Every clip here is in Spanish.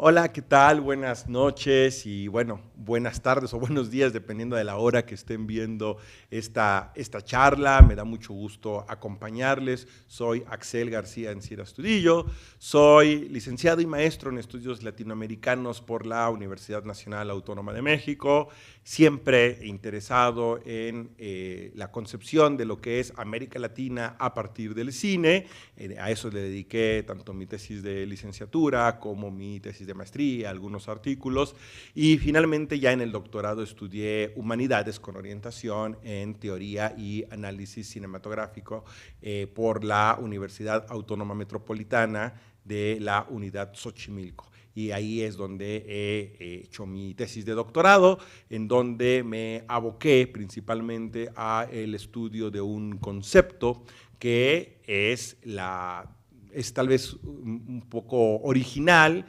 Hola, ¿qué tal? Buenas noches y bueno, buenas tardes o buenos días, dependiendo de la hora que estén viendo esta charla. Me da mucho gusto acompañarles. Soy Axel García Encira Astudillo, soy licenciado y maestro en estudios latinoamericanos por la Universidad Nacional Autónoma de México, siempre interesado en la concepción de lo que es América Latina a partir del cine. A eso le dediqué tanto mi tesis de licenciatura como mi tesis de maestría, algunos artículos, y finalmente ya en el doctorado estudié humanidades con orientación en teoría y análisis cinematográfico por la Universidad Autónoma Metropolitana de la Unidad Xochimilco. Y ahí es donde he hecho mi tesis de doctorado, en donde me aboqué principalmente a el estudio de un concepto que es tal vez un poco original,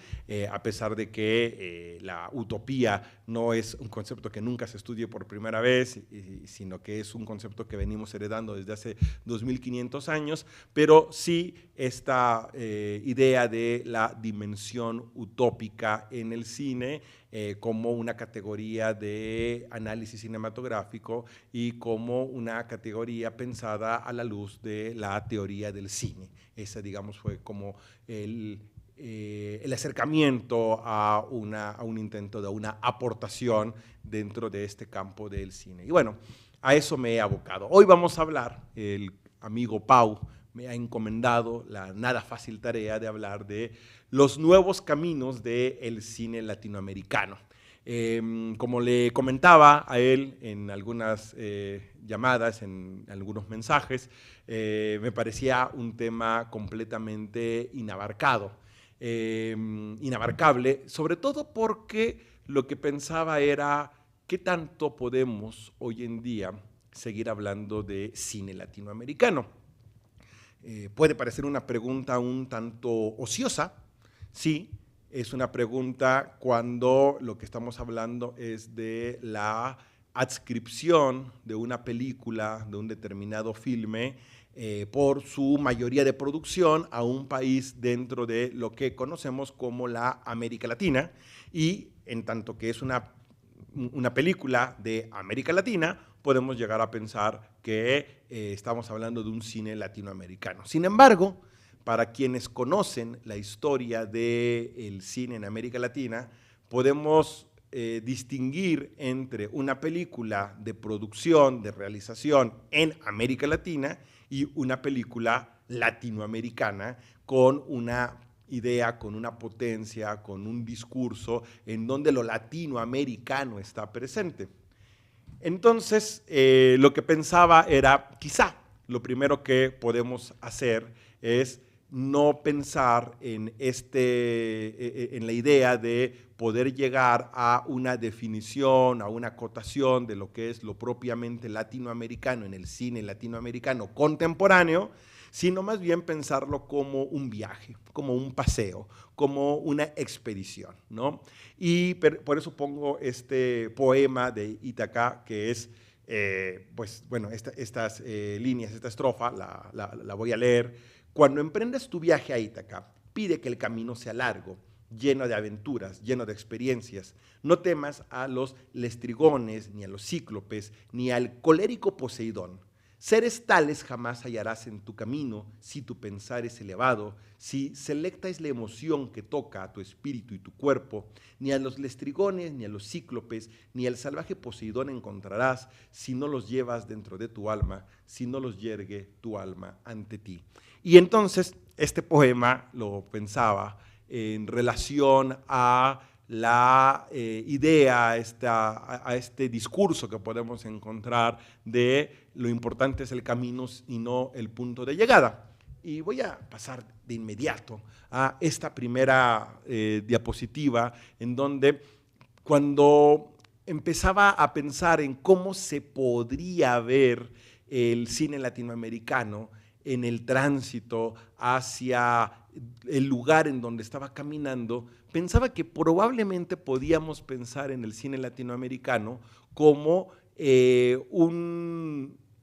a pesar de que la utopía no es un concepto que nunca se estudie por primera vez, sino que es un concepto que venimos heredando desde hace 2500 años, pero sí esta idea de la dimensión utópica en el cine como una categoría de análisis cinematográfico y como una categoría pensada a la luz de la teoría del cine. Esa, digamos, fue como el acercamiento a un intento de una aportación dentro de este campo del cine. Y bueno, a eso me he abocado. Hoy vamos a hablar, el amigo Pau me ha encomendado la nada fácil tarea de hablar de los nuevos caminos del cine latinoamericano. Como le comentaba a él en algunas llamadas, en algunos mensajes, me parecía un tema completamente inabarcable, sobre todo porque lo que pensaba era qué tanto podemos hoy en día seguir hablando de cine latinoamericano. Puede parecer una pregunta un tanto ociosa, sí, es una pregunta cuando lo que estamos hablando es de la adscripción de una película, de un determinado filme, por su mayoría de producción a un país dentro de lo que conocemos como la América Latina, y en tanto que es una película de América Latina, podemos llegar a pensar que estamos hablando de un cine latinoamericano. Sin embargo, para quienes conocen la historia del cine en América Latina, podemos distinguir entre una película de producción, de realización en América Latina y una película latinoamericana con una idea, con una potencia, con un discurso en donde lo latinoamericano está presente. Entonces, lo que pensaba era, quizá lo primero que podemos hacer es no pensar en la idea de poder llegar a una definición, a una acotación de lo que es lo propiamente latinoamericano en el cine latinoamericano contemporáneo, sino más bien pensarlo como un viaje, como un paseo, como una expedición, ¿no? Y por eso pongo este poema de Ítaca, que es, pues bueno, estas líneas, esta estrofa, la voy a leer. Cuando emprendes tu viaje a Ítaca, pide que el camino sea largo, lleno de aventuras, lleno de experiencias. No temas a los lestrigones, ni a los cíclopes, ni al colérico Poseidón. Seres tales jamás hallarás en tu camino si tu pensar es elevado, si selecta es la emoción que toca a tu espíritu y tu cuerpo. Ni a los lestrigones, ni a los cíclopes, ni al salvaje Poseidón encontrarás si no los llevas dentro de tu alma, si no los yergue tu alma ante ti. Y entonces este poema lo pensaba en relación a la idea, a este discurso que podemos encontrar de lo importante es el camino y no el punto de llegada. Y voy a pasar de inmediato a esta primera diapositiva en donde cuando empezaba a pensar en cómo se podría ver el cine latinoamericano en el tránsito hacia el lugar en donde estaba caminando, pensaba que probablemente podíamos pensar en el cine latinoamericano como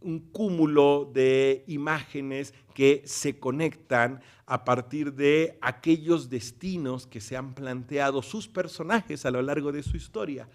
un cúmulo de imágenes que se conectan a partir de aquellos destinos que se han planteado sus personajes a lo largo de su historia.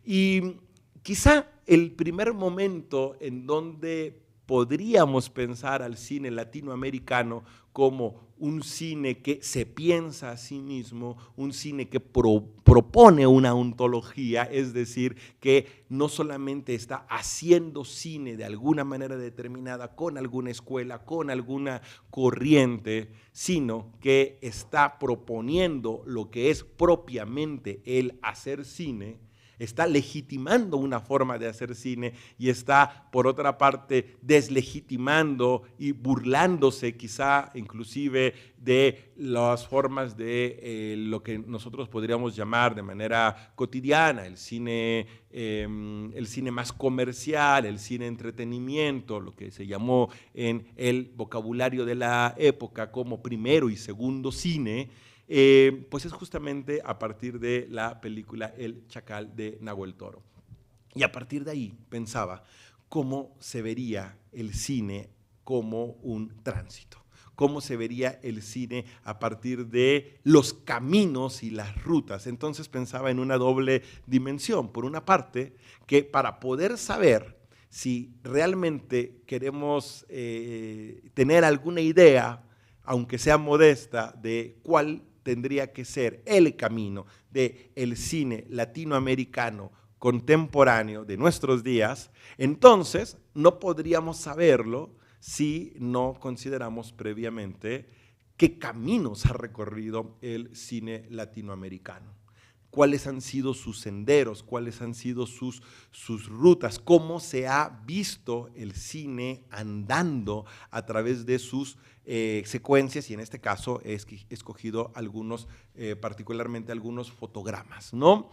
Y quizá el primer momento en donde podríamos pensar al cine latinoamericano como un cine que se piensa a sí mismo, un cine que propone una ontología, es decir, que no solamente está haciendo cine de alguna manera determinada, con alguna escuela, con alguna corriente, sino que está proponiendo lo que es propiamente el hacer cine, está legitimando una forma de hacer cine y está, por otra parte, deslegitimando y burlándose quizá inclusive de las formas de lo que nosotros podríamos llamar de manera cotidiana el cine más comercial, el cine entretenimiento, lo que se llamó en el vocabulario de la época como primero y segundo cine. Pues es justamente a partir de la película El Chacal de Nahuel Toro. Y a partir de ahí pensaba cómo se vería el cine como un tránsito, cómo se vería el cine a partir de los caminos y las rutas. Entonces pensaba en una doble dimensión. Por una parte, que para poder saber si realmente queremos tener alguna idea, aunque sea modesta, de cuál tendría que ser el camino del cine latinoamericano contemporáneo de nuestros días, entonces no podríamos saberlo si no consideramos previamente qué caminos ha recorrido el cine latinoamericano, cuáles han sido sus senderos, cuáles han sido sus rutas, cómo se ha visto el cine andando a través de sus secuencias, y en este caso he escogido algunos, particularmente algunos fotogramas, ¿no?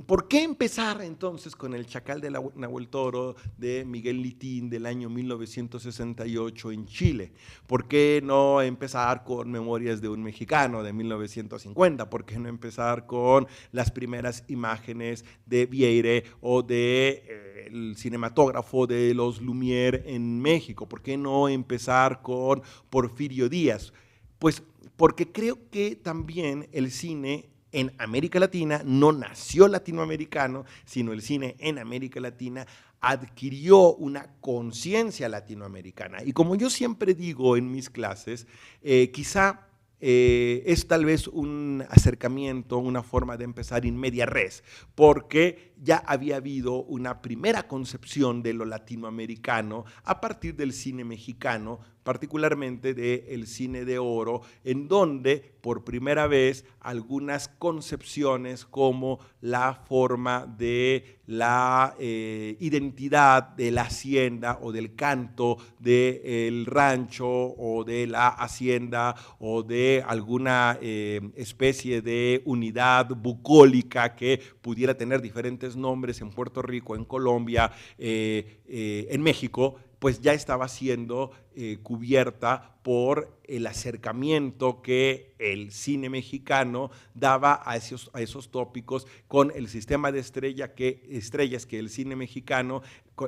¿Por qué empezar entonces con El Chacal de Nahuel Toro de Miguel Litín del año 1968 en Chile? ¿Por qué no empezar con Memorias de un Mexicano de 1950? ¿Por qué no empezar con las primeras imágenes de Vieire o de el cinematógrafo de los Lumière en México? ¿Por qué no empezar con Porfirio Díaz? Pues porque creo que también el cine en América Latina no nació latinoamericano, sino el cine en América Latina adquirió una conciencia latinoamericana. Y como yo siempre digo en mis clases, quizá es tal vez un acercamiento, una forma de empezar in media res, porque ya había habido una primera concepción de lo latinoamericano a partir del cine mexicano, particularmente del cine de oro, en donde por primera vez algunas concepciones como la forma de la identidad de la hacienda o del canto del rancho o de la hacienda o de alguna especie de unidad bucólica que pudiera tener diferentes nombres en Puerto Rico, en Colombia, en México, pues ya estaba siendo cubierta por el acercamiento que el cine mexicano daba a esos tópicos con el sistema de estrellas que el cine mexicano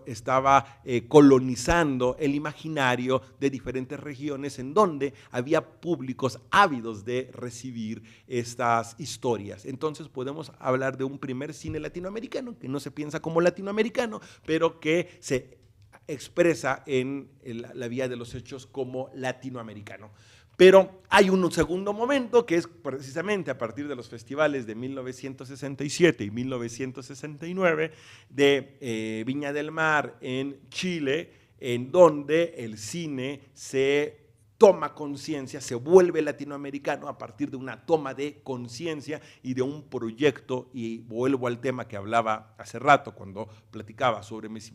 estaba colonizando el imaginario de diferentes regiones en donde había públicos ávidos de recibir estas historias. Entonces podemos hablar de un primer cine latinoamericano que no se piensa como latinoamericano, pero que se expresa en la vía de los hechos como latinoamericano. Pero hay un segundo momento que es precisamente a partir de los festivales de 1967 y 1969 de Viña del Mar en Chile, en donde el cine se toma conciencia, se vuelve latinoamericano a partir de una toma de conciencia y de un proyecto, y vuelvo al tema que hablaba hace rato cuando platicaba sobre mis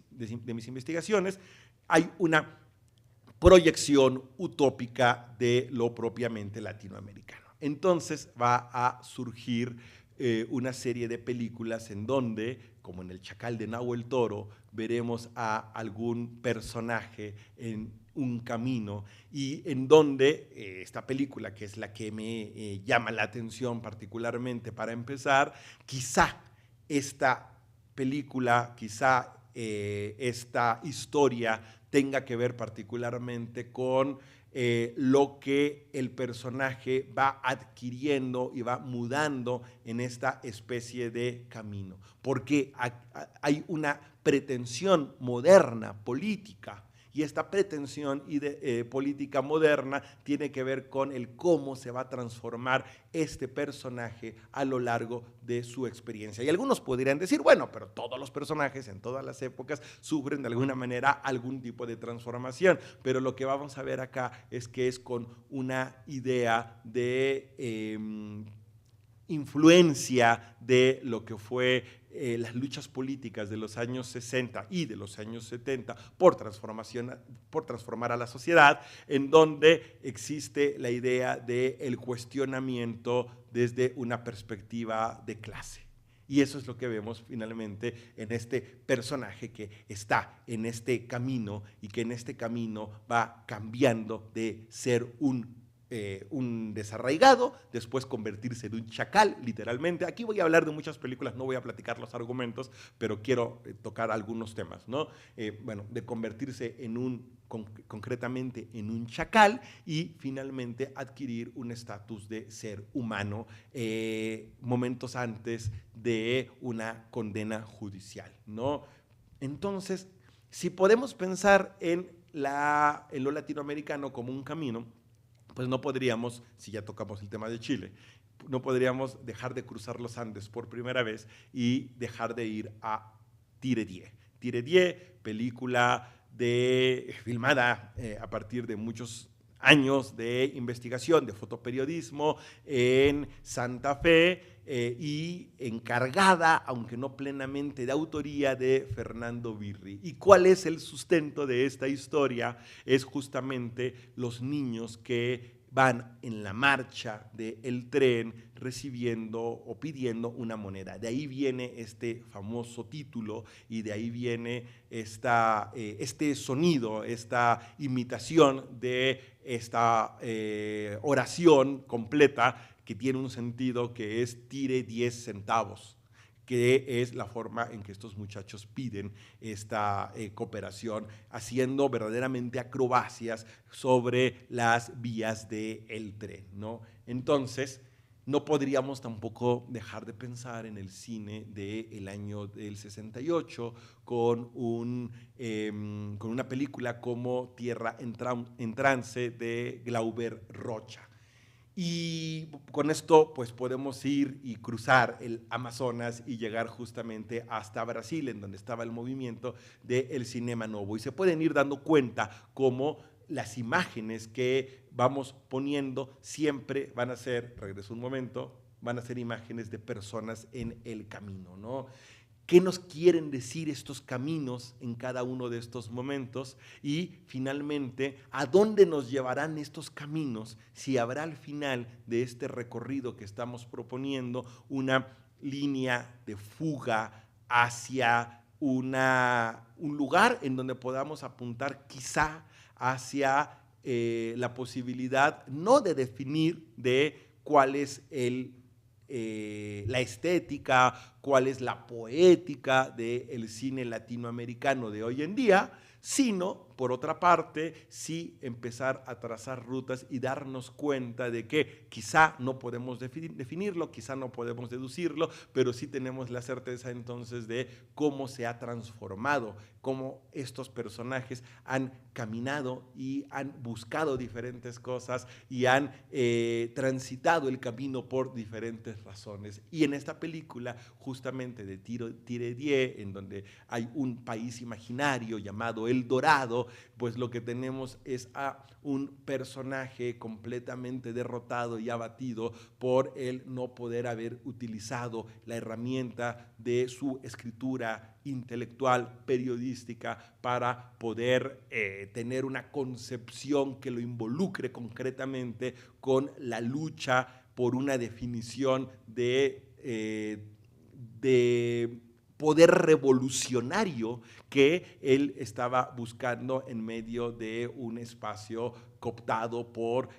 investigaciones, hay una proyección utópica de lo propiamente latinoamericano. Entonces va a surgir una serie de películas en donde, como en El Chacal de Nahuel Toro, veremos a algún personaje en un camino y en donde esta película, que es la que me llama la atención particularmente para empezar, quizá esta película, quizá esta historia tenga que ver particularmente con lo que el personaje va adquiriendo y va mudando en esta especie de camino. Porque hay una pretensión moderna, política, y esta pretensión política moderna tiene que ver con el cómo se va a transformar este personaje a lo largo de su experiencia. Y algunos podrían decir, bueno, pero todos los personajes en todas las épocas sufren de alguna manera algún tipo de transformación, pero lo que vamos a ver acá es que es con una idea de influencia de lo que fue las luchas políticas de los años 60 y de los años 70 por transformar a la sociedad, en donde existe la idea del cuestionamiento desde una perspectiva de clase. Y eso es lo que vemos finalmente en este personaje que está en este camino y que en este camino va cambiando de ser un desarraigado, después convertirse en un chacal, literalmente. Aquí voy a hablar de muchas películas, no voy a platicar los argumentos, pero quiero tocar algunos temas, ¿no? Bueno, de convertirse concretamente en un chacal y finalmente adquirir un estatus de ser humano momentos antes de una condena judicial, ¿no? Entonces, si podemos pensar en lo latinoamericano como un camino, pues no podríamos, si ya tocamos el tema de Chile, no podríamos dejar de cruzar los Andes por primera vez y dejar de ir a Tiredié. Tiredié, película filmada a partir de muchos años de investigación, de fotoperiodismo en Santa Fe y encargada, aunque no plenamente de autoría, de Fernando Birri. ¿Y cuál es el sustento de esta historia? Es justamente los niños que van en la marcha del tren recibiendo o pidiendo una moneda. De ahí viene este famoso título y de ahí viene este sonido, esta imitación de esta oración completa que tiene un sentido que es tire 10 centavos, que es la forma en que estos muchachos piden esta cooperación, haciendo verdaderamente acrobacias sobre las vías del tren, ¿no? Entonces, no podríamos tampoco dejar de pensar en el cine del año del 68 con una película como Tierra en Trance de Glauber Rocha. Y con esto pues podemos ir y cruzar el Amazonas y llegar justamente hasta Brasil, en donde estaba el movimiento del Cinema Novo. Y se pueden ir dando cuenta cómo las imágenes que vamos poniendo siempre van a ser, regreso un momento, van a ser imágenes de personas en el camino, ¿no? ¿Qué nos quieren decir estos caminos en cada uno de estos momentos? Y finalmente, ¿a dónde nos llevarán estos caminos? Si habrá al final de este recorrido que estamos proponiendo una línea de fuga hacia un lugar en donde podamos apuntar quizá hacia la posibilidad no de definir de cuál es la estética, cuál es la poética del cine latinoamericano de hoy en día, sino, por otra parte, sí empezar a trazar rutas y darnos cuenta de que quizá no podemos definirlo, quizá no podemos deducirlo, pero sí tenemos la certeza entonces de cómo se ha transformado, cómo estos personajes han caminado y han buscado diferentes cosas y han transitado el camino por diferentes razones. Y en esta película, justamente de Tiredié, en donde hay un país imaginario llamado El Dorado, pues lo que tenemos es a un personaje completamente derrotado y abatido por el no poder haber utilizado la herramienta de su escritura intelectual, periodística, para poder tener una concepción que lo involucre concretamente con la lucha por una definición de poder revolucionario que él estaba buscando en medio de un espacio cooptado por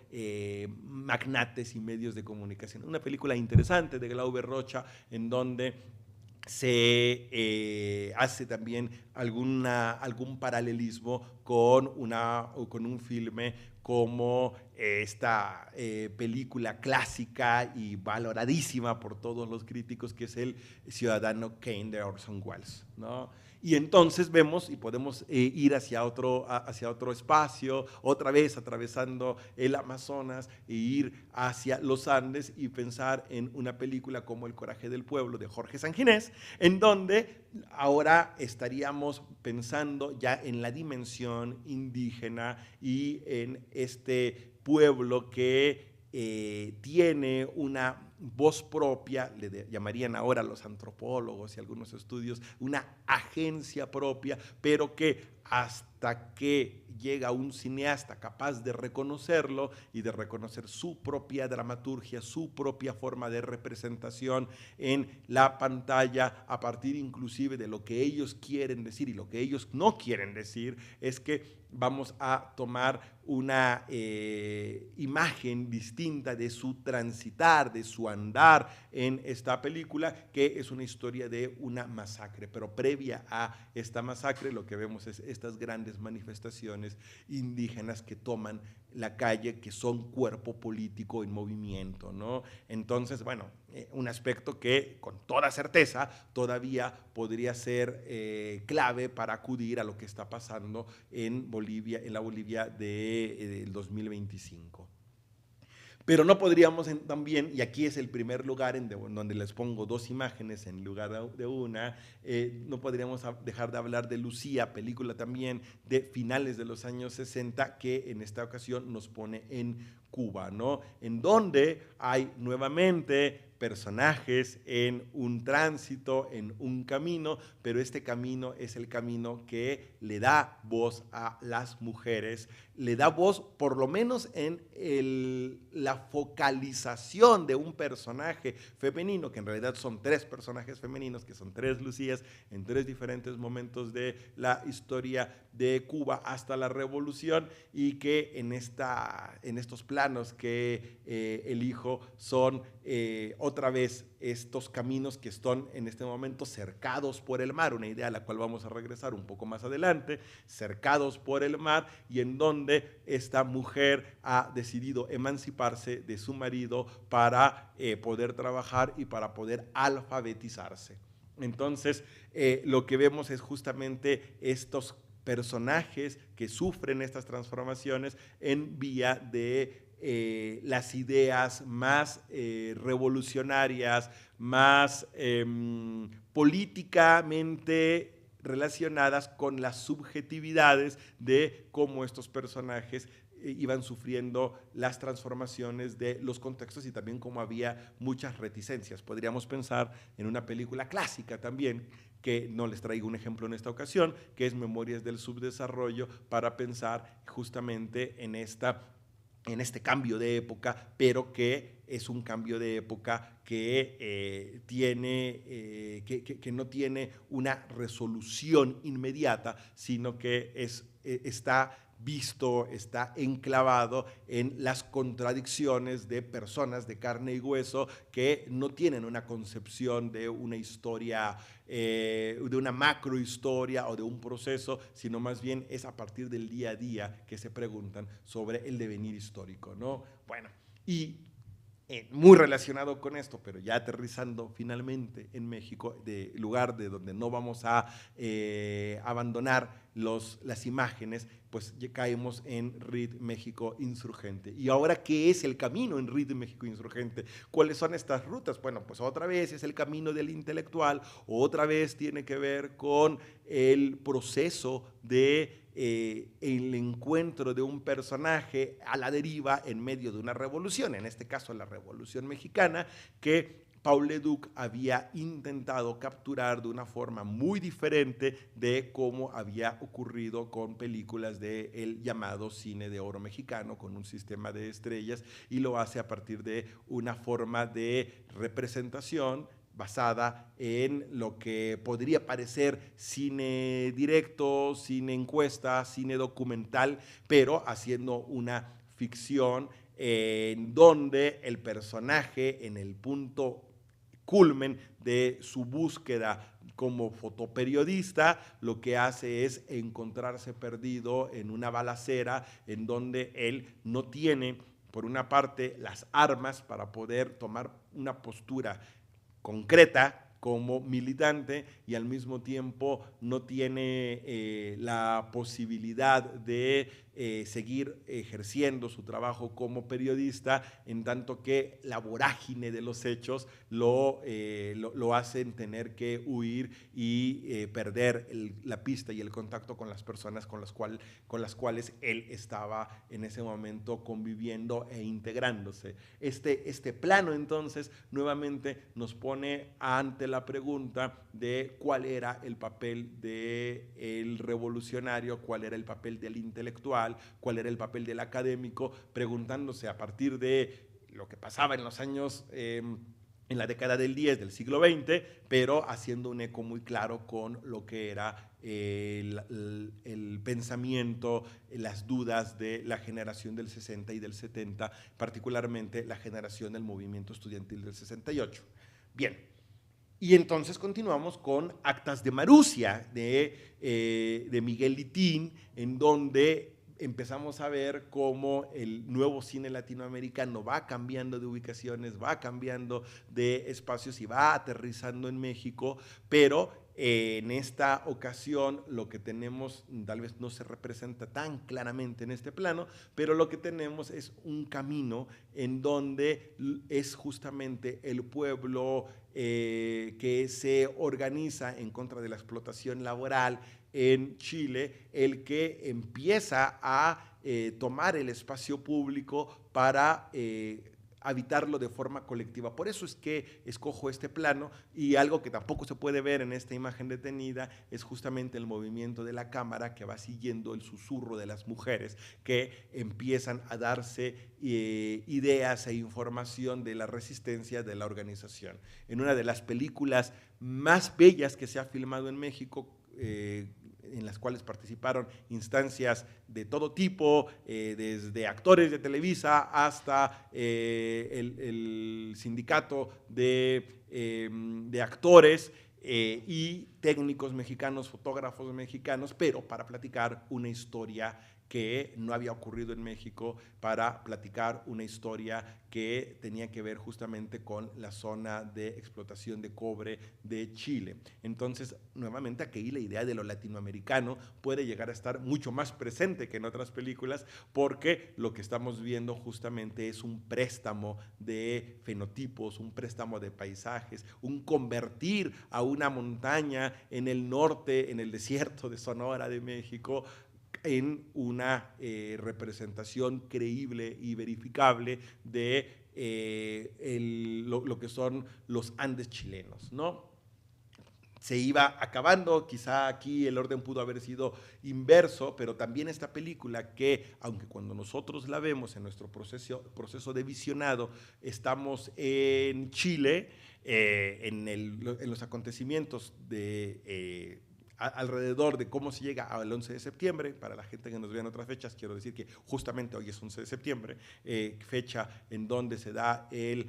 magnates y medios de comunicación. Una película interesante de Glauber Rocha en donde se hace también algún paralelismo con un filme como esta película clásica y valoradísima por todos los críticos, que es El Ciudadano Kane de Orson Welles, ¿no? Y entonces vemos y podemos ir hacia otro espacio, otra vez atravesando el Amazonas, e ir hacia los Andes y pensar en una película como El Coraje del Pueblo de Jorge Sanginés, en donde ahora estaríamos pensando ya en la dimensión indígena y en este pueblo que tiene una voz propia, llamarían ahora los antropólogos y algunos estudios, una agencia propia, pero que hasta que llega un cineasta capaz de reconocerlo y de reconocer su propia dramaturgia, su propia forma de representación en la pantalla, a partir inclusive de lo que ellos quieren decir y lo que ellos no quieren decir, es que vamos a tomar una imagen distinta de su transitar, de su andar en esta película, que es una historia de una masacre. Pero previa a esta masacre, lo que vemos es estas grandes manifestaciones indígenas que toman la calle, que son cuerpo político en movimiento, ¿no? Entonces, bueno, un aspecto que con toda certeza todavía podría ser clave para acudir a lo que está pasando en Bolivia, en la Bolivia del 2025. Pero no podríamos también, y aquí es el primer lugar en donde les pongo dos imágenes en lugar de una, no podríamos dejar de hablar de Lucía, película también de finales de los años 60, que en esta ocasión nos pone en Cuba, ¿no? En donde hay nuevamente personajes en un tránsito, en un camino, pero este camino es el camino que le da voz a las mujeres, le da voz por lo menos en la focalización de un personaje femenino, que en realidad son tres personajes femeninos, que son tres Lucías en tres diferentes momentos de la historia de Cuba hasta la Revolución, y que en estos planos que elijo son otra vez estos caminos que están en este momento cercados por el mar, una idea a la cual vamos a regresar un poco más adelante, cercados por el mar, y en donde esta mujer ha decidido emanciparse de su marido para poder trabajar y para poder alfabetizarse. Entonces, lo que vemos es justamente estos personajes que sufren estas transformaciones en vía de las ideas más revolucionarias, más políticamente relacionadas con las subjetividades de cómo estos personajes iban sufriendo las transformaciones de los contextos, y también cómo había muchas reticencias. Podríamos pensar en una película clásica también, que no les traigo un ejemplo en esta ocasión, que es Memorias del Subdesarrollo, para pensar justamente en este cambio de época, pero que es un cambio de época que no tiene una resolución inmediata, sino que está visto, está enclavado en las contradicciones de personas de carne y hueso que no tienen una concepción de una historia, de una macrohistoria o de un proceso, sino más bien es a partir del día a día que se preguntan sobre el devenir histórico, ¿no? Bueno, y muy relacionado con esto, pero ya aterrizando finalmente en México, de lugar de donde no vamos a abandonar las imágenes, pues ya caemos en RID México Insurgente. ¿Y ahora qué es el camino en RID México Insurgente? ¿Cuáles son estas rutas? Bueno, pues otra vez es el camino del intelectual, otra vez tiene que ver con el proceso de el encuentro de un personaje a la deriva en medio de una revolución, en este caso la Revolución Mexicana, que Paul Leduc había intentado capturar de una forma muy diferente de cómo había ocurrido con películas del llamado cine de oro mexicano, con un sistema de estrellas, y lo hace a partir de una forma de representación basada en lo que podría parecer cine directo, cine encuesta, cine documental, pero haciendo una ficción en donde el personaje, en el punto culmen de su búsqueda como fotoperiodista, lo que hace es encontrarse perdido en una balacera en donde él no tiene, por una parte, las armas para poder tomar una postura concreta como militante y al mismo tiempo no tiene la posibilidad de seguir ejerciendo su trabajo como periodista, en tanto que la vorágine de los hechos lo hacen tener que huir y perder la pista y el contacto con las personas con las cuales él estaba en ese momento conviviendo e integrándose. Este plano entonces nuevamente nos pone ante la pregunta de cuál era el papel del revolucionario, cuál era el papel del intelectual, cuál era el papel del académico, preguntándose a partir de lo que pasaba en los años, en la década del 10 del siglo XX, pero haciendo un eco muy claro con lo que era el pensamiento, las dudas de la generación del 60 y del 70, particularmente la generación del movimiento estudiantil del 68. Bien, y entonces continuamos con Actas de Marusia de Miguel Litín, en donde empezamos a ver cómo el nuevo cine latinoamericano va cambiando de ubicaciones, va cambiando de espacios y va aterrizando en México, pero en esta ocasión lo que tenemos tal vez no se representa tan claramente en este plano, pero lo que tenemos es un camino en donde es justamente el pueblo que se organiza en contra de la explotación laboral en Chile, el que empieza a tomar el espacio público para habitarlo de forma colectiva. Por eso es que escojo este plano, y algo que tampoco se puede ver en esta imagen detenida es justamente el movimiento de la cámara que va siguiendo el susurro de las mujeres que empiezan a darse ideas e información de la resistencia de la organización. En una de las películas más bellas que se ha filmado en México, en las cuales participaron instancias de todo tipo, desde actores de Televisa hasta el sindicato de actores y técnicos mexicanos, fotógrafos mexicanos, pero para platicar una historia que no había ocurrido en México, para platicar una historia que tenía que ver justamente con la zona de explotación de cobre de Chile. Entonces, nuevamente aquí la idea de lo latinoamericano puede llegar a estar mucho más presente que en otras películas, porque lo que estamos viendo justamente es un préstamo de fenotipos, un préstamo de paisajes, un convertir a una montaña en el norte, en el desierto de Sonora de México, en una representación creíble y verificable de lo que son los Andes chilenos, ¿no? Se iba acabando, quizá aquí el orden pudo haber sido inverso, pero también esta película que, aunque cuando nosotros la vemos en nuestro proceso de visionado, estamos en Chile, en los acontecimientos de alrededor de cómo se llega al 11 de septiembre. Para la gente que nos vea en otras fechas, quiero decir que justamente hoy es 11 de septiembre, fecha en donde se da el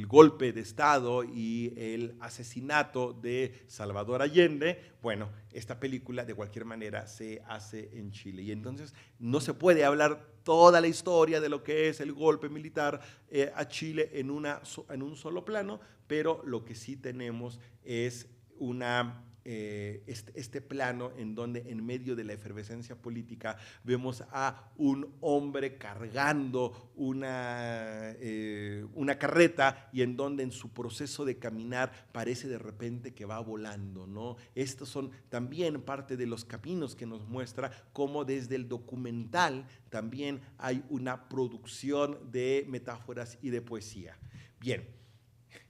golpe de Estado y el asesinato de Salvador Allende. Bueno, esta película de cualquier manera se hace en Chile, y entonces no se puede hablar toda la historia de lo que es el golpe militar a Chile en un solo plano, pero lo que sí tenemos es este plano en donde en medio de la efervescencia política vemos a un hombre cargando una carreta, y en donde en su proceso de caminar parece de repente que va volando, ¿no? Estos son también parte de los caminos que nos muestra cómo desde el documental también hay una producción de metáforas y de poesía. Bien.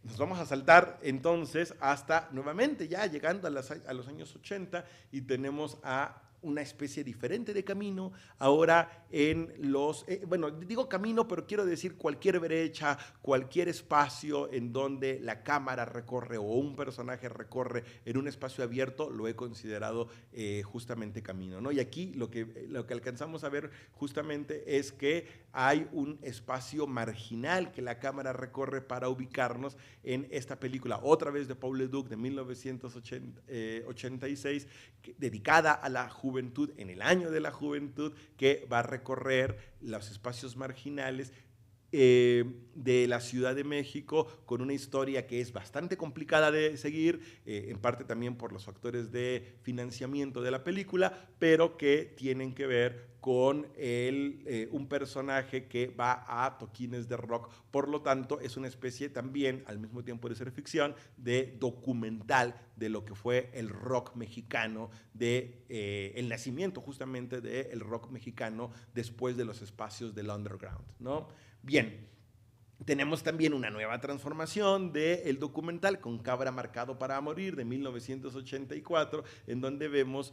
Nos vamos a saltar entonces hasta nuevamente ya llegando a los años 80, y tenemos a una especie diferente de camino, ahora en los, bueno, digo camino, pero quiero decir cualquier brecha, cualquier espacio en donde la cámara recorre o un personaje recorre en un espacio abierto, lo he considerado justamente camino, ¿no? Y aquí lo que alcanzamos a ver justamente es que hay un espacio marginal que la cámara recorre para ubicarnos en esta película, otra vez de Paul Leduc de 1986, dedicada a la juventud, en el año de la juventud, que va a recorrer los espacios marginales de la Ciudad de México, con una historia que es bastante complicada de seguir, en parte también por los factores de financiamiento de la película, pero que tienen que ver con un personaje que va a toquines de rock. Por lo tanto, es una especie también, al mismo tiempo de ser ficción, de documental de lo que fue el rock mexicano, el nacimiento justamente del rock mexicano después de los espacios del underground, ¿no? Bien, tenemos también una nueva transformación del documental con Cabra Marcado para Morir de 1984, en donde vemos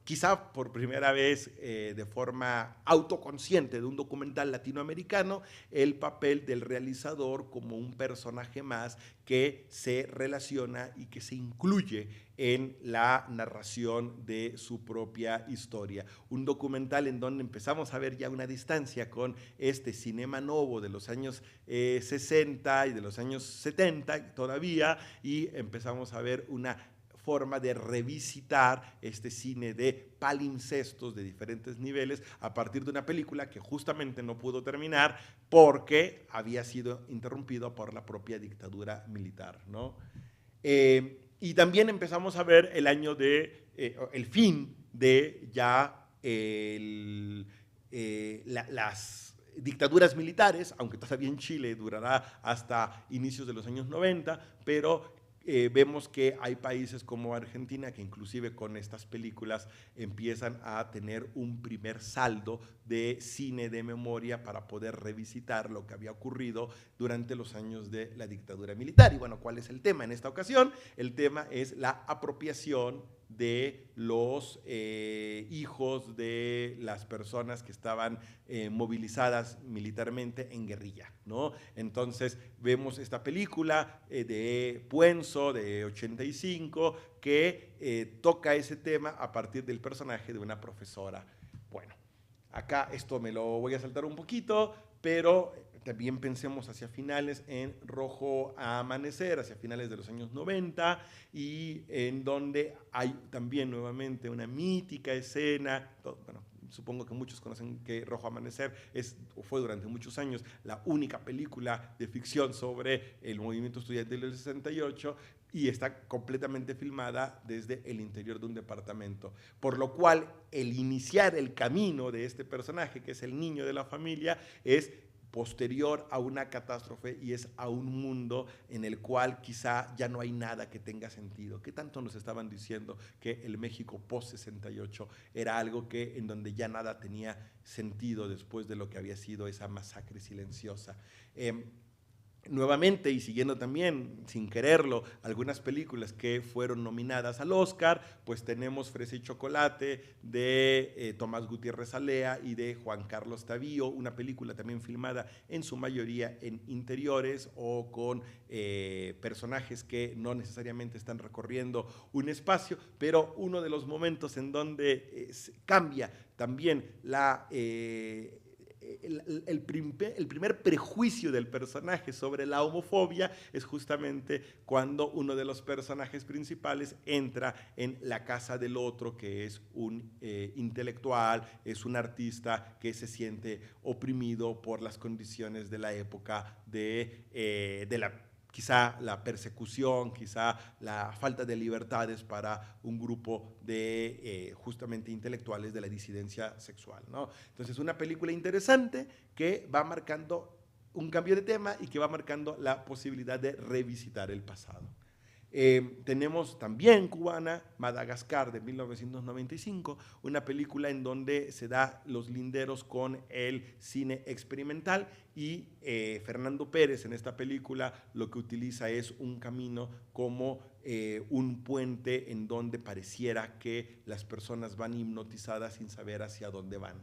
quizá por primera vez de forma autoconsciente de un documental latinoamericano, el papel del realizador como un personaje más que se relaciona y que se incluye en la narración de su propia historia. Un documental en donde empezamos a ver ya una distancia con este cinema novo de los años 60 y de los años 70 todavía, y empezamos a ver una forma de revisitar este cine de palimpsestos de diferentes niveles a partir de una película que justamente no pudo terminar porque había sido interrumpido por la propia dictadura militar, ¿no? Y también empezamos a ver el año el fin de ya las dictaduras militares, aunque todavía en Chile durará hasta inicios de los años 90, pero vemos que hay países como Argentina que inclusive con estas películas empiezan a tener un primer saldo de cine de memoria para poder revisitar lo que había ocurrido durante los años de la dictadura militar. Y bueno, ¿cuál es el tema en esta ocasión? El tema es la apropiación de los hijos de las personas que estaban movilizadas militarmente en guerrilla, ¿no? Entonces vemos esta película de Puenzo de 85 que toca ese tema a partir del personaje de una profesora. Bueno, acá esto me lo voy a saltar un poquito, pero también pensemos hacia finales en Rojo a Amanecer, hacia finales de los años 90, y en donde hay también nuevamente una mítica escena, bueno, supongo que muchos conocen que Rojo Amanecer fue durante muchos años la única película de ficción sobre el movimiento estudiantil del 68, y está completamente filmada desde el interior de un departamento, por lo cual el iniciar el camino de este personaje, que es el niño de la familia, es posterior a una catástrofe y es a un mundo en el cual quizá ya no hay nada que tenga sentido. ¿Qué tanto nos estaban diciendo que el México post-68 era algo en donde ya nada tenía sentido después de lo que había sido esa masacre silenciosa? Nuevamente, y siguiendo también, sin quererlo, algunas películas que fueron nominadas al Oscar, pues tenemos Fresa y Chocolate de Tomás Gutiérrez Alea y de Juan Carlos Tavío, una película también filmada en su mayoría en interiores o con personajes que no necesariamente están recorriendo un espacio, pero uno de los momentos en donde cambia también el primer prejuicio del personaje sobre la homofobia es justamente cuando uno de los personajes principales entra en la casa del otro, que es un intelectual, es un artista que se siente oprimido por las condiciones de la época quizá la persecución, quizá la falta de libertades para un grupo de justamente intelectuales de la disidencia sexual, ¿no? Entonces, una película interesante que va marcando un cambio de tema y que va marcando la posibilidad de revisitar el pasado. Tenemos también cubana, Madagascar de 1995, una película en donde se da los linderos con el cine experimental y Fernando Pérez en esta película lo que utiliza es un camino como un puente en donde pareciera que las personas van hipnotizadas sin saber hacia dónde van.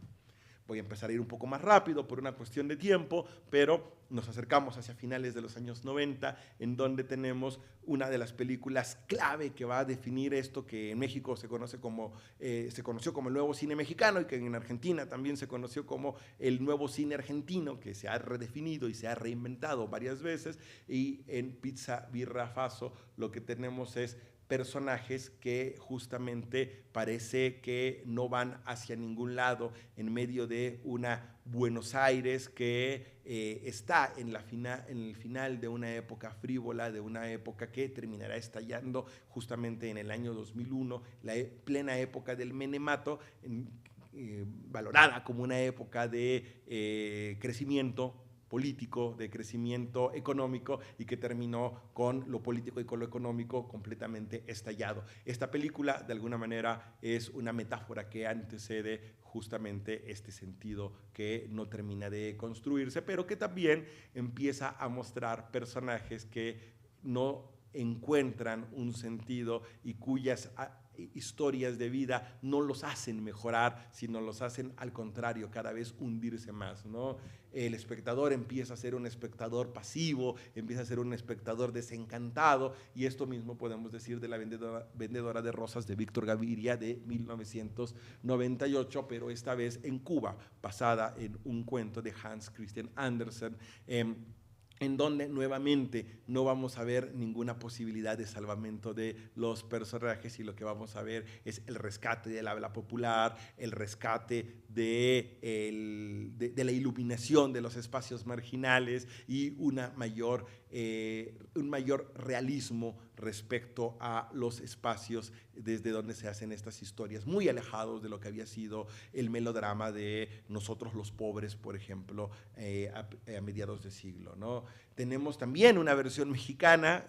Voy a empezar a ir un poco más rápido por una cuestión de tiempo, pero nos acercamos hacia finales de los años 90, en donde tenemos una de las películas clave que va a definir esto que en México se conoció como el nuevo cine mexicano y que en Argentina también se conoció como el nuevo cine argentino, que se ha redefinido y se ha reinventado varias veces, y en Pizza Birra Faso lo que tenemos es personajes que justamente parece que no van hacia ningún lado en medio de una Buenos Aires que está en el final de una época frívola, de una época que terminará estallando justamente en el año 2001, la plena época del menemato, valorada como una época de crecimiento político, de crecimiento económico y que terminó con lo político y con lo económico completamente estallado. Esta película, de alguna manera, es una metáfora que antecede justamente este sentido que no termina de construirse, pero que también empieza a mostrar personajes que no encuentran un sentido y cuyas historias de vida no los hacen mejorar, sino los hacen al contrario, cada vez hundirse más, ¿no? El espectador empieza a ser un espectador pasivo, empieza a ser un espectador desencantado, y esto mismo podemos decir de La vendedora de rosas de Víctor Gaviria de 1998, pero esta vez en Cuba, basada en un cuento de Hans Christian Andersen, en donde nuevamente no vamos a ver ninguna posibilidad de salvamento de los personajes y lo que vamos a ver es el rescate del habla popular, el rescate de la iluminación de los espacios marginales y un mayor realismo respecto a los espacios desde donde se hacen estas historias, muy alejados de lo que había sido el melodrama de Nosotros los Pobres, por ejemplo, a mediados de siglo, ¿no? Tenemos también una versión mexicana,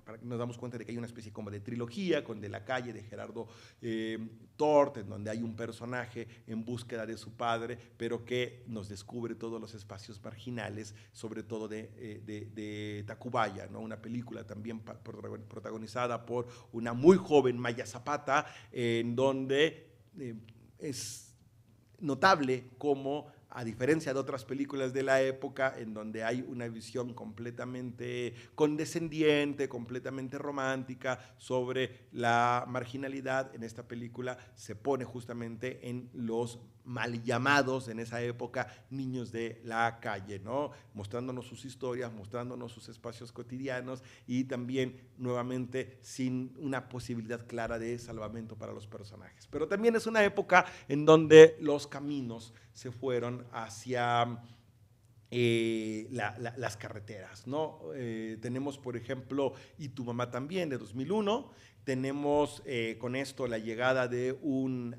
para que nos damos cuenta de que hay una especie como de trilogía con De la Calle, de Gerardo Tort, en donde hay un personaje en búsqueda de su padre, pero que nos descubre todos los espacios marginales, sobre todo de Tacubaya, ¿no? Una película también protagonizada por una muy joven Maya Zapata, en donde es notable cómo, a diferencia de otras películas de la época, en donde hay una visión completamente condescendiente, completamente romántica sobre la marginalidad, en esta película se pone justamente en los mal llamados en esa época niños de la calle, ¿no? Mostrándonos sus historias, mostrándonos sus espacios cotidianos y también nuevamente sin una posibilidad clara de salvamento para los personajes. Pero también es una época en donde los caminos se fueron hacia las carreteras, ¿no? Tenemos, por ejemplo, Y tu mamá también, de 2001. Tenemos con esto la llegada de un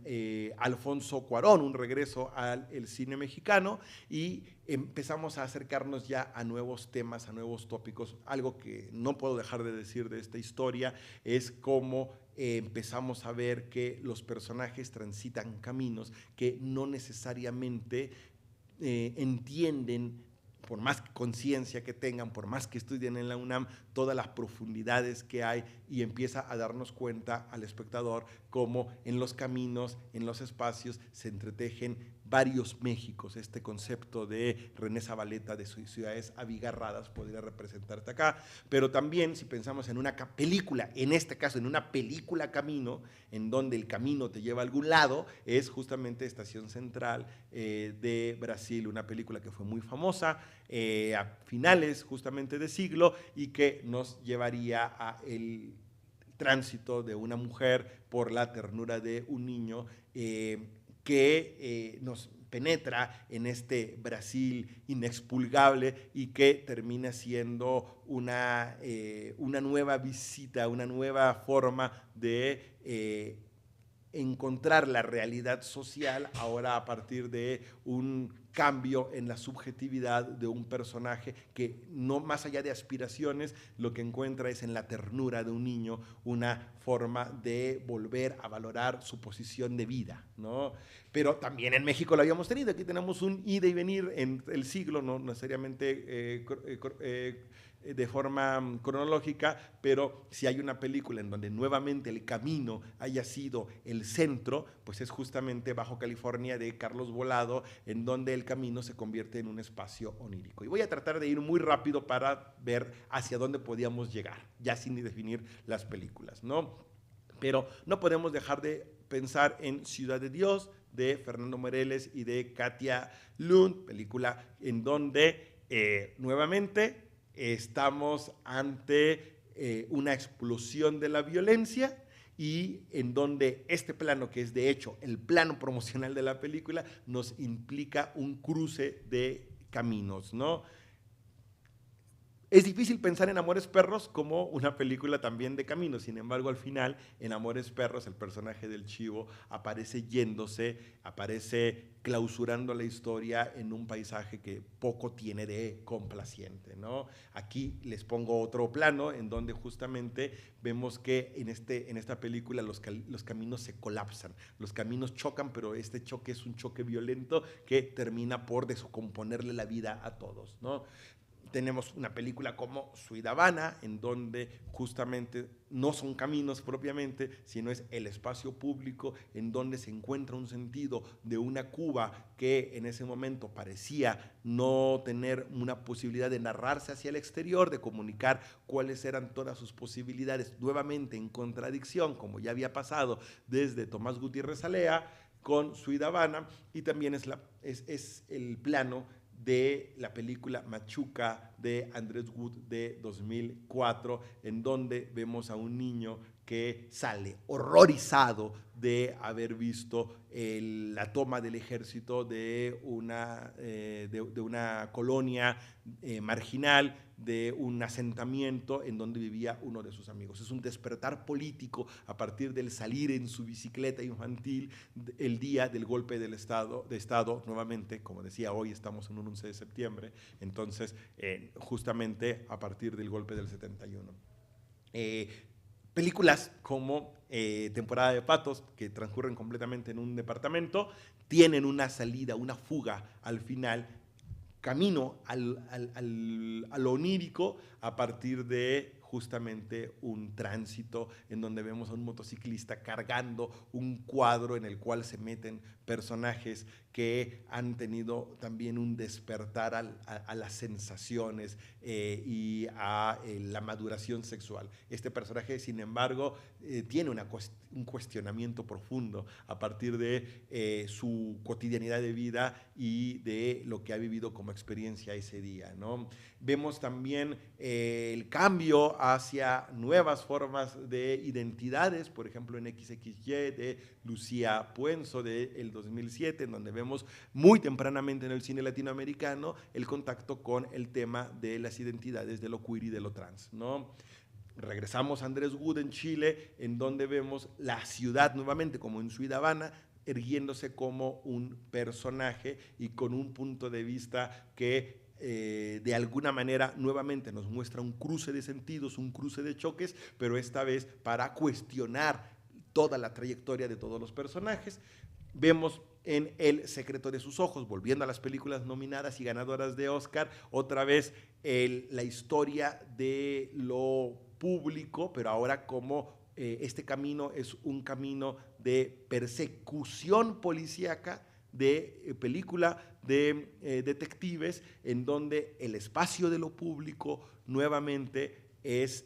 Alfonso Cuarón, un regreso al cine mexicano, y empezamos a acercarnos ya a nuevos temas, a nuevos tópicos. Algo que no puedo dejar de decir de esta historia es cómo empezamos a ver que los personajes transitan caminos que no necesariamente entienden, por más conciencia que tengan, por más que estudien en la UNAM, todas las profundidades que hay, y empieza a darnos cuenta al espectador cómo en los caminos, en los espacios, se entretejen varios Méxicos. Este concepto de René Zabaleta de ciudades abigarradas podría representarte acá, pero también si pensamos en una película, en este caso en una película camino, en donde el camino te lleva a algún lado, es justamente Estación Central de Brasil, una película que fue muy famosa a finales justamente de siglo y que nos llevaría a el tránsito de una mujer por la ternura de un niño que nos penetra en este Brasil inexpulgable y que termina siendo una nueva visita, una nueva forma de encontrar la realidad social ahora a partir de un cambio en la subjetividad de un personaje que no más allá de aspiraciones, lo que encuentra es en la ternura de un niño una forma de volver a valorar su posición de vida, ¿no? Pero también en México lo habíamos tenido, aquí tenemos un ida y venir en el siglo, no necesariamente de forma cronológica, pero si hay una película en donde nuevamente el camino haya sido el centro, pues es justamente Bajo California de Carlos Volado, en donde el camino se convierte en un espacio onírico. Y voy a tratar de ir muy rápido para ver hacia dónde podíamos llegar, ya sin definir las películas, ¿no? Pero no podemos dejar de pensar en Ciudad de Dios, de Fernando Meirelles y de Katia Lund, película en donde nuevamente estamos ante una explosión de la violencia y en donde este plano, que es de hecho el plano promocional de la película, nos implica un cruce de caminos, ¿no? Es difícil pensar en Amores Perros como una película también de camino, sin embargo, al final, en Amores Perros, el personaje del Chivo aparece yéndose, aparece clausurando la historia en un paisaje que poco tiene de complaciente, ¿no? Aquí les pongo otro plano en donde justamente vemos que en esta película los caminos se colapsan, los caminos chocan, pero este choque es un choque violento que termina por descomponerle la vida a todos, ¿no? Tenemos una película como Suidavana, en donde justamente no son caminos propiamente, sino es el espacio público en donde se encuentra un sentido de una Cuba que en ese momento parecía no tener una posibilidad de narrarse hacia el exterior, de comunicar cuáles eran todas sus posibilidades, nuevamente en contradicción, como ya había pasado desde Tomás Gutiérrez Alea con Suidavana, y también es el plano de la película Machuca de Andrés Wood de 2004, en donde vemos a un niño que sale horrorizado de haber visto la toma del ejército de una colonia marginal, de un asentamiento en donde vivía uno de sus amigos. Es un despertar político a partir del salir en su bicicleta infantil el día del golpe de Estado, nuevamente, como decía, hoy estamos en un 11 de septiembre, entonces justamente a partir del golpe del 71. Películas como Temporada de Patos, que transcurren completamente en un departamento, tienen una salida, una fuga al final, camino a lo onírico a partir de justamente un tránsito en donde vemos a un motociclista cargando un cuadro en el cual se meten personajes que han tenido también un despertar a las sensaciones y a la maduración sexual. Este personaje, sin embargo, tiene un cuestionamiento profundo a partir de su cotidianidad de vida y de lo que ha vivido como experiencia ese día, ¿no? Vemos también el cambio hacia nuevas formas de identidades, por ejemplo en XXY de Lucía Puenzo del 2007, en donde vemos muy tempranamente en el cine latinoamericano el contacto con el tema de las identidades de lo queer y de lo trans, ¿no? Regresamos a Andrés Wood en Chile, en donde vemos la ciudad nuevamente, como en Suidavana, erguiéndose como un personaje y con un punto de vista que de alguna manera nuevamente nos muestra un cruce de sentidos, un cruce de choques, pero esta vez para cuestionar toda la trayectoria de todos los personajes. Vemos en El secreto de sus ojos, volviendo a las películas nominadas y ganadoras de Oscar, otra vez la historia de lo público, pero ahora como este camino es un camino de persecución policíaca, de película de detectives, en donde el espacio de lo público nuevamente es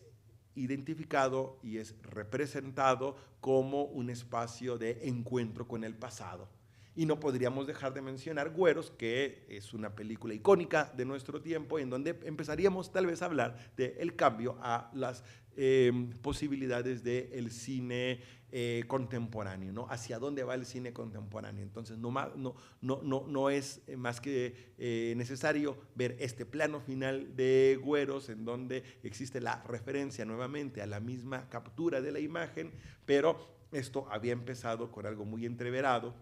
identificado y es representado como un espacio de encuentro con el pasado. Y no podríamos dejar de mencionar Güeros, que es una película icónica de nuestro tiempo, en donde empezaríamos tal vez a hablar del cambio a las posibilidades del cine contemporáneo, ¿no? Hacia dónde va el cine contemporáneo. Entonces no es más que necesario ver este plano final de Güeros, en donde existe la referencia nuevamente a la misma captura de la imagen, pero esto había empezado con algo muy entreverado,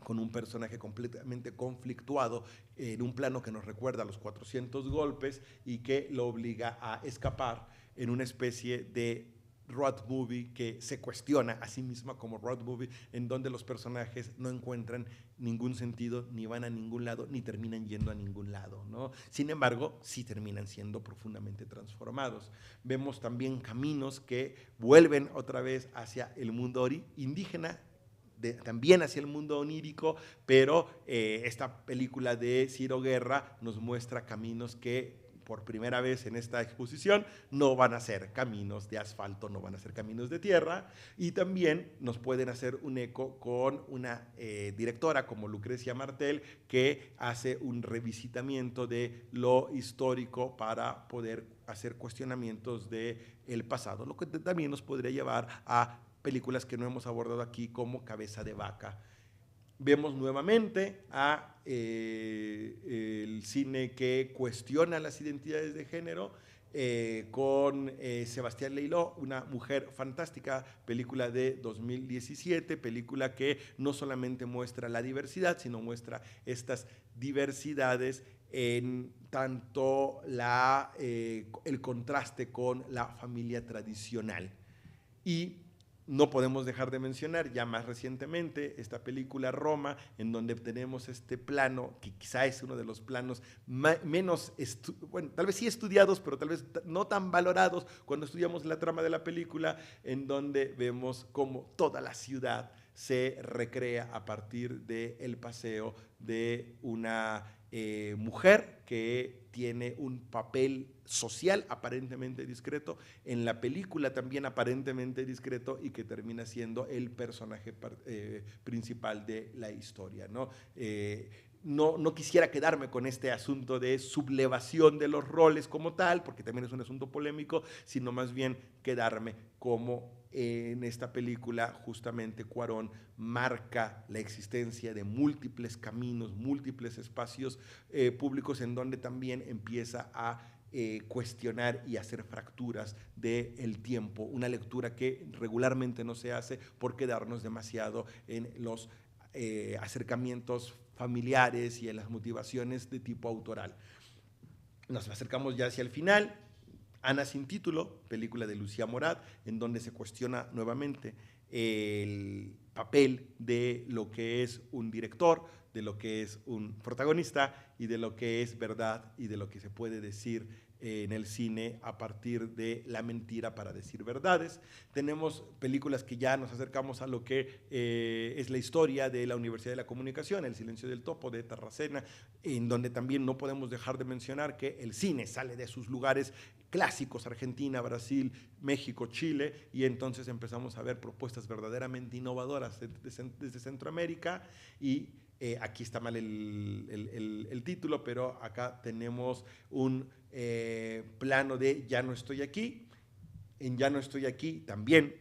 con un personaje completamente conflictuado en un plano que nos recuerda a los 400 golpes y que lo obliga a escapar en una especie de road movie que se cuestiona a sí misma como road movie, en donde los personajes no encuentran ningún sentido, ni van a ningún lado, ni terminan yendo a ningún lado, ¿no? Sin embargo, sí terminan siendo profundamente transformados. Vemos también caminos que vuelven otra vez hacia el mundo indígena, también hacia el mundo onírico, pero esta película de Ciro Guerra nos muestra caminos que por primera vez en esta exposición no van a ser caminos de asfalto, no van a ser caminos de tierra, y también nos pueden hacer un eco con una directora como Lucrecia Martel, que hace un revisitamiento de lo histórico para poder hacer cuestionamientos del pasado, lo que también nos podría llevar a películas que no hemos abordado aquí como Cabeza de Vaca. Vemos nuevamente a el cine que cuestiona las identidades de género, con Sebastián Leiló, una mujer fantástica, película de 2017, película que no solamente muestra la diversidad, sino muestra estas diversidades en tanto el contraste con la familia tradicional. Y no podemos dejar de mencionar ya más recientemente esta película Roma, en donde tenemos este plano, que quizá es uno de los planos menos, bueno, tal vez sí estudiados, pero tal vez no tan valorados cuando estudiamos la trama de la película, en donde vemos cómo toda la ciudad se recrea a partir del paseo de una mujer que tiene un papel social aparentemente discreto, en la película también aparentemente discreto, y que termina siendo el personaje principal de la historia, ¿no? No quisiera quedarme con este asunto de sublevación de los roles como tal, porque también es un asunto polémico, sino más bien quedarme como en esta película justamente Cuarón marca la existencia de múltiples caminos, múltiples espacios públicos, en donde también empieza a cuestionar y hacer fracturas del tiempo, una lectura que regularmente no se hace por quedarnos demasiado en los acercamientos familiares y en las motivaciones de tipo autoral. Nos acercamos ya hacia el final. Ana sin título, película de Lucía Morat, en donde se cuestiona nuevamente el papel de lo que es un director, de lo que es un protagonista y de lo que es verdad y de lo que se puede decir en el cine a partir de la mentira para decir verdades. Tenemos películas que ya nos acercamos a lo que es la historia de la Universidad de la Comunicación, El silencio del topo de Tarracena, en donde también no podemos dejar de mencionar que el cine sale de sus lugares clásicos, Argentina, Brasil, México, Chile, y entonces empezamos a ver propuestas verdaderamente innovadoras desde Centroamérica. Y aquí está mal el título, pero acá tenemos un plano de Ya no estoy aquí. En Ya no estoy aquí también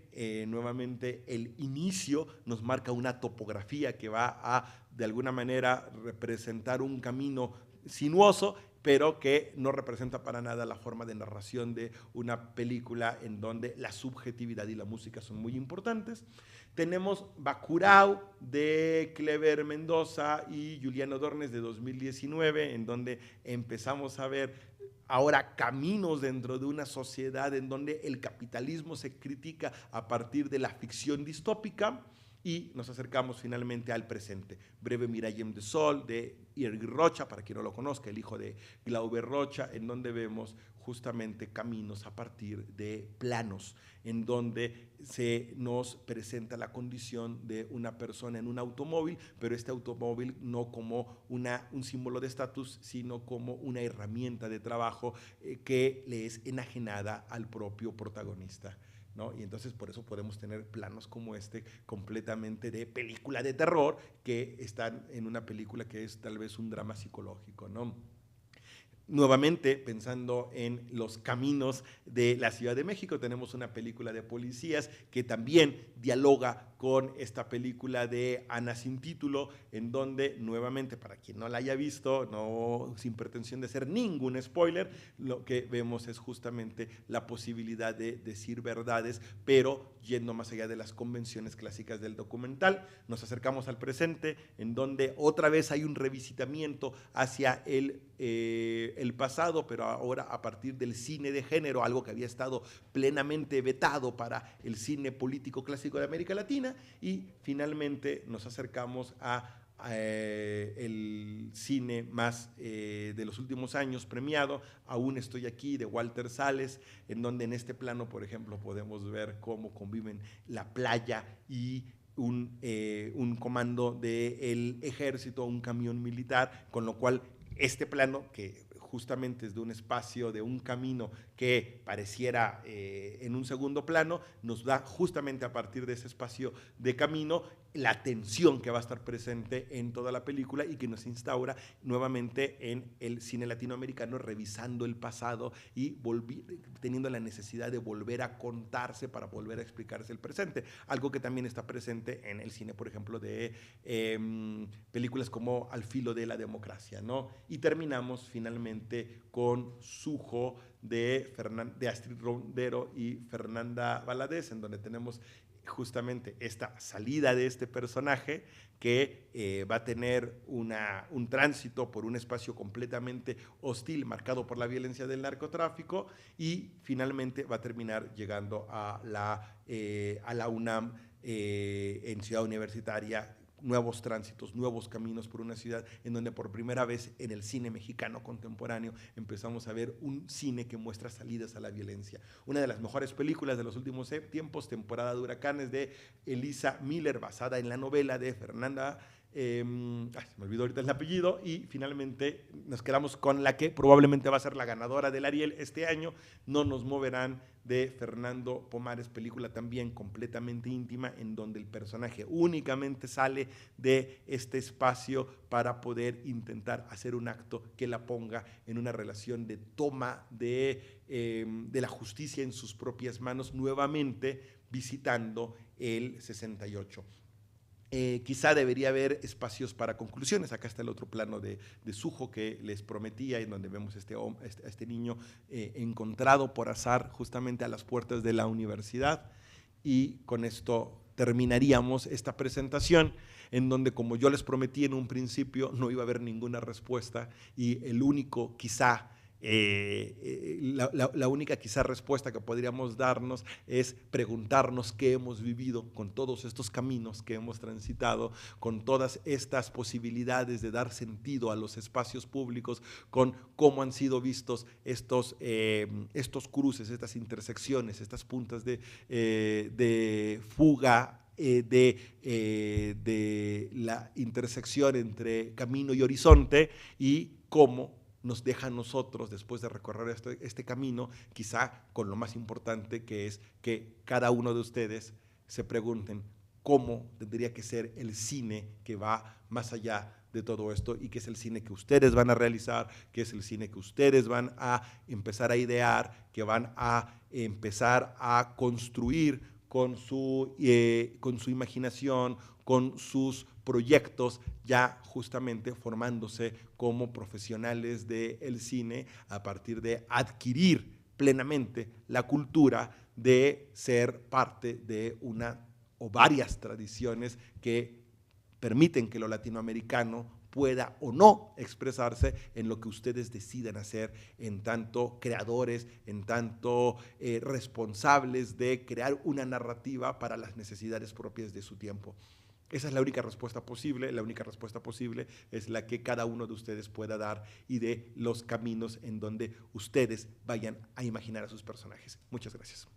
nuevamente el inicio nos marca una topografía que va a de alguna manera representar un camino sinuoso, pero que no representa para nada la forma de narración de una película en donde la subjetividad y la música son muy importantes. Tenemos Bacurau de Clever Mendoza y Juliano Dornes de 2019, en donde empezamos a ver ahora caminos dentro de una sociedad en donde el capitalismo se critica a partir de la ficción distópica, y nos acercamos finalmente al presente. Breve Mirallem de Sol de Irgi Rocha, para quien no lo conozca, el hijo de Glauber Rocha, en donde vemos justamente caminos a partir de planos, en donde se nos presenta la condición de una persona en un automóvil, pero este automóvil no como un símbolo de estatus, sino como una herramienta de trabajo que le es enajenada al propio protagonista, ¿no? Y entonces por eso podemos tener planos como este completamente de película de terror que están en una película que es tal vez un drama psicológico, ¿no? Nuevamente, pensando en los caminos de la Ciudad de México, tenemos una película de policías que también dialoga con esta película de Ana sin título, en donde nuevamente, para quien no la haya visto, no, sin pretensión de ser ningún spoiler, lo que vemos es justamente la posibilidad de decir verdades, pero yendo más allá de las convenciones clásicas del documental. Nos acercamos al presente, en donde otra vez hay un revisitamiento hacia el pasado, pero ahora a partir del cine de género, algo que había estado plenamente vetado para el cine político clásico de América Latina, y finalmente nos acercamos a el cine más de los últimos años premiado, Aún estoy aquí, de Walter Salles, en donde en este plano, por ejemplo, podemos ver cómo conviven la playa y un comando del ejército, un camión militar, con lo cual este plano, que justamente es de un espacio, de un camino que pareciera en un segundo plano, nos da justamente a partir de ese espacio de camino la tensión que va a estar presente en toda la película y que nos instaura nuevamente en el cine latinoamericano, revisando el pasado y teniendo la necesidad de volver a contarse para volver a explicarse el presente. Algo que también está presente en el cine, por ejemplo, de películas como Al filo de la democracia, ¿no? Y terminamos finalmente con Sujo de Astrid Rondero y Fernanda Valadez, en donde tenemos justamente esta salida de este personaje que va a tener un tránsito por un espacio completamente hostil, marcado por la violencia del narcotráfico, y finalmente va a terminar llegando a la UNAM en Ciudad Universitaria. Nuevos tránsitos, nuevos caminos por una ciudad en donde por primera vez en el cine mexicano contemporáneo empezamos a ver un cine que muestra salidas a la violencia. Una de las mejores películas de los últimos tiempos, Temporada de Huracanes, de Elisa Miller, basada en la novela de Fernanda, se me olvidó ahorita el apellido, y finalmente nos quedamos con la que probablemente va a ser la ganadora del Ariel este año, No nos moverán, de Fernando Pomares, película también completamente íntima, en donde el personaje únicamente sale de este espacio para poder intentar hacer un acto que la ponga en una relación de toma de la justicia en sus propias manos, nuevamente visitando el 68. Quizá debería haber espacios para conclusiones. Acá está el otro plano de Sujo que les prometía, en donde vemos este niño encontrado por azar justamente a las puertas de la universidad. Y con esto terminaríamos esta presentación, en donde, como yo les prometí en un principio, no iba a haber ninguna respuesta, y el único quizá la única quizá respuesta que podríamos darnos es preguntarnos qué hemos vivido con todos estos caminos que hemos transitado, con todas estas posibilidades de dar sentido a los espacios públicos, con cómo han sido vistos estos cruces, estas intersecciones, estas puntas de fuga, de la intersección entre camino y horizonte, y cómo nos deja a nosotros, después de recorrer este camino, quizá con lo más importante, que es que cada uno de ustedes se pregunten cómo tendría que ser el cine que va más allá de todo esto, y que es el cine que ustedes van a realizar, que es el cine que ustedes van a empezar a idear, que van a empezar a construir con su imaginación, con sus proyectos, ya justamente formándose como profesionales del cine a partir de adquirir plenamente la cultura de ser parte de una o varias tradiciones que permiten que lo latinoamericano pueda o no expresarse en lo que ustedes decidan hacer, en tanto creadores, en tanto responsables de crear una narrativa para las necesidades propias de su tiempo. Esa es la única respuesta posible. La única respuesta posible es la que cada uno de ustedes pueda dar, y de los caminos en donde ustedes vayan a imaginar a sus personajes. Muchas gracias.